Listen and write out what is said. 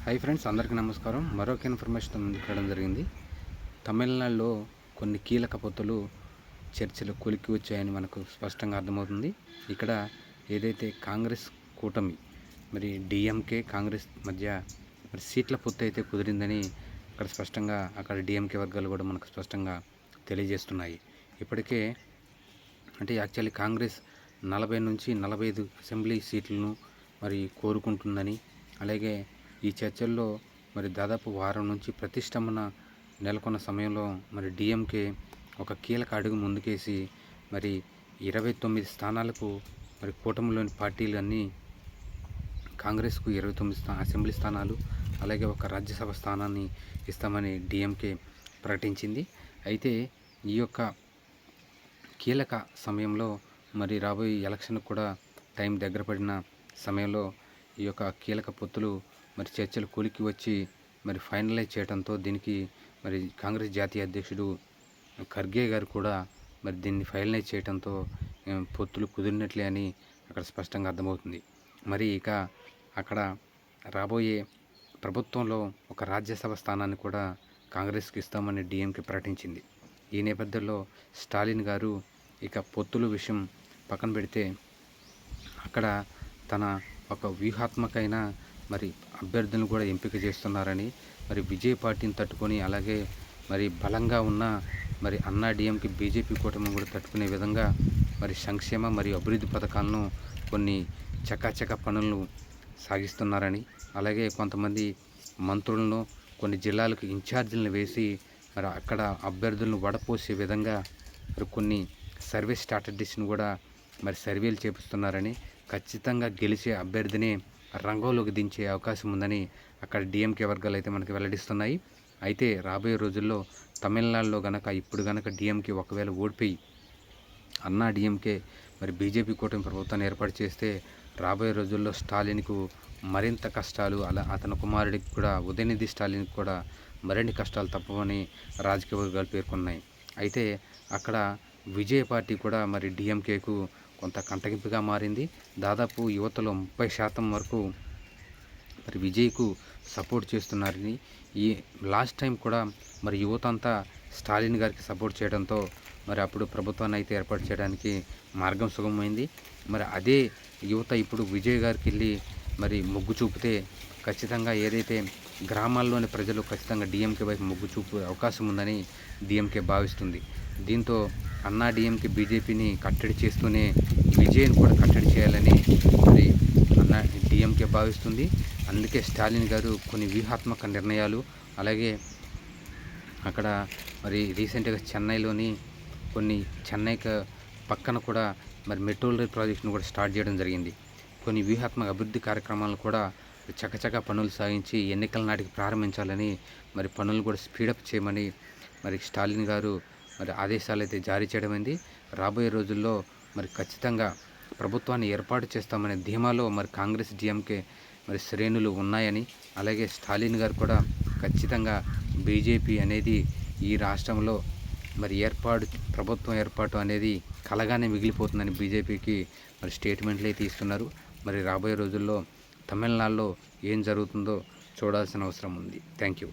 Hi friends, అందరికీ నమస్కారం. మరొక ఇన్ఫర్మేషన్ ముందుకు రావడం జరిగింది. తమిళనాడులో కొన్ని కీలక పొత్తులు చర్చలు కొలిక్కి వచ్చాయని మనకు స్పష్టంగా అర్థమవుతుంది. ఇక్కడ ఏదైతే కాంగ్రెస్ కూటమి మరి డిఎంకే కాంగ్రెస్ మధ్య మరి సీట్ల పొత్తు అయితే కుదిరిందని అక్కడ స్పష్టంగా అక్కడ డిఎంకే వర్గాలు కూడా మనకు స్పష్టంగా తెలియజేస్తున్నాయి. ఇప్పటికే అంటే యాక్చువల్లీ కాంగ్రెస్ 40 నుంచి 45 అసెంబ్లీ సీట్లను మరి కోరుకుంటుందని, అలాగే ఈ చర్చల్లో మరి దాదాపు వారం నుంచి ప్రతిష్టంభన నెలకొన్న సమయంలో మరి డిఎంకే ఒక కీలక అడుగు ముందుకేసి మరి 29 స్థానాలకు మరి కూటమిలోని పార్టీలు అన్నీ కాంగ్రెస్కు 29 అసెంబ్లీ స్థానాలు, అలాగే ఒక రాజ్యసభ స్థానాన్ని ఇస్తామని డిఎంకే ప్రకటించింది. అయితే ఈ యొక్క కీలక సమయంలో మరి రాబోయే ఎలక్షన్ కూడా టైం దగ్గర పడిన సమయంలో ఈ యొక్క కీలక పొత్తులు మరి చర్చలు కొలిక్కి వచ్చి మరి ఫైనలైజ్ చేయడంతో దీనికి మరి కాంగ్రెస్ జాతీయ అధ్యక్షుడు ఖర్గే గారు కూడా మరి దీన్ని ఫైనలైజ్ చేయడంతో పొత్తులు కుదిరినట్లే అని అక్కడ స్పష్టంగా అర్థమవుతుంది. మరి ఇక అక్కడ రాబోయే ప్రభుత్వంలో ఒక రాజ్యసభ స్థానాన్ని కూడా కాంగ్రెస్కి ఇస్తామని డిఎంకే ప్రకటించింది. ఈ నేపథ్యంలో స్టాలిన్ గారు ఇక పొత్తుల విషయం పక్కన పెడితే అక్కడ తన ఒక వ్యూహాత్మకమైన మరి అభ్యర్థులను కూడా ఎంపిక చేస్తున్నారని, మరి విజయ్ పార్టీని తట్టుకొని అలాగే మరి బలంగా ఉన్న మరి అన్నా డిఎంకే బీజేపీ కూటమిని కూడా తట్టుకునే విధంగా మరి సంక్షేమ మరియు అభివృద్ధి పథకాలను కొన్ని చకాచక పనులను సాగిస్తున్నారని, అలాగే కొంతమంది మంత్రులను కొన్ని జిల్లాలకు ఇన్ఛార్జీలను వేసి మరి అక్కడ అభ్యర్థులను వడపోసే విధంగా మరి కొన్ని సర్వే స్ట్రాటజీస్ని కూడా మరి సర్వేలు చేపిస్తున్నారని, ఖచ్చితంగా గెలిచే అభ్యర్థిని రంగంలోకి దించే అవకాశం ఉందని అక్కడ డిఎంకే వర్గాలు అయితే మనకి వెల్లడిస్తున్నాయి. అయితే రాబోయే రోజుల్లో తమిళనాడులో ఇప్పుడు గనక డిఎంకే ఒకవేళ ఓడిపోయి అన్నా డిఎంకే మరి బీజేపీ కూటమి ప్రభుత్వాన్ని ఏర్పాటు చేస్తే రాబోయే రోజుల్లో స్టాలిన్కు మరింత కష్టాలు, అలా అతని కుమారుడికి కూడా ఉదయనిధి స్టాలిన్కి కూడా మరిన్ని కష్టాలు తప్పవని రాజకీయ వర్గాలు పేర్కొన్నాయి. అయితే అక్కడ విజయ్ పార్టీ కూడా మరి డిఎంకేకు కొంత కంటగింపుగా మారింది. దాదాపు యువతలో 30% వరకు మరి విజయ్కు సపోర్ట్ చేస్తున్నారని, ఈ లాస్ట్ టైం కూడా మరి యువత అంతా స్టాలిన్ గారికి సపోర్ట్ చేయడంతో మరి అప్పుడు ప్రభుత్వాన్ని అయితే ఏర్పాటు చేయడానికి మార్గం సుగమమైంది. మరి అదే యువత ఇప్పుడు విజయ్ గారికి వెళ్ళి మరి మొగ్గు చూపితే ఖచ్చితంగా ఏదైతే గ్రామాల్లోని ప్రజలు ఖచ్చితంగా డిఎంకే వైపు మొగ్గు చూపే అవకాశం ఉందని డిఎంకే భావిస్తుంది. దీంతో అన్నా డిఎంకే బీజేపీని కట్టడి చేస్తూనే విజయ్ని కూడా కట్టడి చేయాలని మరి అన్నా డిఎంకే భావిస్తుంది. అందుకే స్టాలిన్ గారు కొన్ని వ్యూహాత్మక నిర్ణయాలు, అలాగే అక్కడ మరి రీసెంట్గా చెన్నైలోని చెన్నైకి పక్కన కూడా మరి మెట్రో రైల్ ప్రాజెక్టును కూడా స్టార్ట్ చేయడం జరిగింది. కొన్ని వ్యూహాత్మక అభివృద్ధి కార్యక్రమాలను కూడా చకచకా పనులు సాగించి ఎన్నికల నాటికి ప్రారంభించాలని, మరి పనులు కూడా స్పీడప్ చేయమని మరి స్టాలిన్ గారు మరి ఆదేశాలు అయితే జారీ చేయడమైంది. రాబోయే రోజుల్లో మరి ఖచ్చితంగా ప్రభుత్వాన్ని ఏర్పాటు చేస్తామనే ధీమాలో మరి కాంగ్రెస్ డిఎంకే మరి శ్రేణులు ఉన్నాయని, అలాగే స్టాలిన్ గారు కూడా ఖచ్చితంగా బీజేపీ అనేది ఈ రాష్ట్రంలో మరి ప్రభుత్వం ఏర్పాటు అనేది కలగానే మిగిలిపోతుందని బీజేపీకి మరి స్టేట్మెంట్లు అయితే ఇస్తున్నారు. మరి రాబోయే రోజుల్లో తమిళనాడులో ఏం జరుగుతుందో చూడాల్సిన అవసరం ఉంది. Thank you.